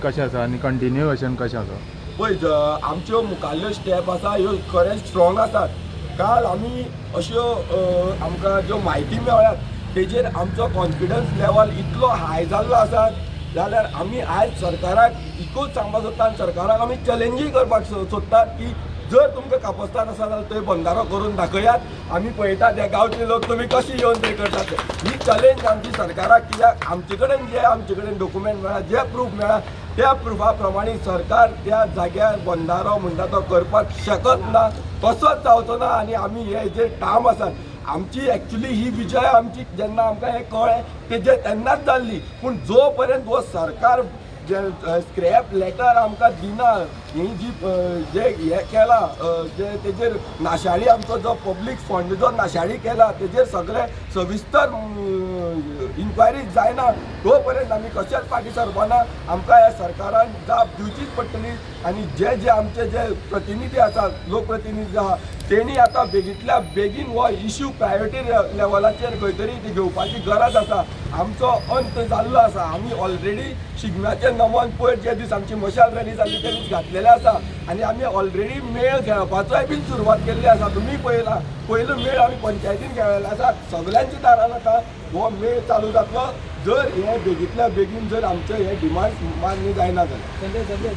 कशें आसा आनी कंटिन्युएशन कशें आसा? पळय आमच्यो मुखाल्ल्यो स्टेप आसा ह्यो खरेंच स्ट्रॉंग आसात. काल आमी अश्यो आमकां ज्यो म्हायती मेळ्ळ्यात तेजेर आमचो कॉन्फिडन्स लेवल इतलो हाय जाल्लो आसा जाल्यार आमी आयज सरकाराक इकूच सांगपाक सोदता आनी सरकाराक आमी चॅलेंजीय करपाक सोदतात की जर तुमकां कापस्तान आसा जाल्यार थंय बंधारो करून दाखयात. आमी पळयतात हे गांवचे लोक तुमी कशी येवन ते करतात. ही चॅलेंज आमची सरकाराक, कित्याक आमचे कडेन डॉक्युमेंट मेळ्ळा, जे प्रूफ मेळ्ळा त्या प्रुफा प्रमाणे सरकार त्या जाग्यार बंधारो म्हणटा तो करपाक शकत ना, तसोच जावचो ना. आनी आमी हे जे ठाम आसात. आमची एक्चुली ही विजय आमची जेन्ना आमकां हें कळ्ळें तेजे तेन्नाच जाल्ली. पूण जो पर्यंत हो सरकार जे स्क्रॅप लेटर आमकां दिना, ही जी जे हे केला जे तेजेर नाशाडी आमचो जो पब्लीक फंड जो नाशाडी केला तेजेर सगळे सविस्तर इन्क्वायरी जायना तो पर्यंत आमी कशेंच फाटीं सरपाना. आमकां ह्या सरकारान जाप दिवचीच पडटली. आनी जे आमचे जे प्रतिनिधी आसात, लोकप्रतिनिधी आहा, तेणी आतां बेगींतल्या बेगीन हो इश्यू प्रायोरिटी लेवलाचेर खंय तरी ती घेवपाची गरज आसा. आमचो अंत जाल्लो आसा. आमी ऑलरेडी शिगम्याचे नमन पयर जे दीस आमची मशाल रॅली जाल्ली ते दीस घातलेले आसा. आनी आमी ऑलरेडी मेळ खेळपाचोय बीन सुरवात केल्ली आसा. तुमी पळयला पयलो मेळ आमी पंचायतीन खेळ्ळेलो आसा. सगळ्यांच्या दारान आतां हो मेळ चालू जातलो जर हे बेगींतल्या बेगीन जर आमचे हे डिमांड्स मान्य जायना जाल्यार.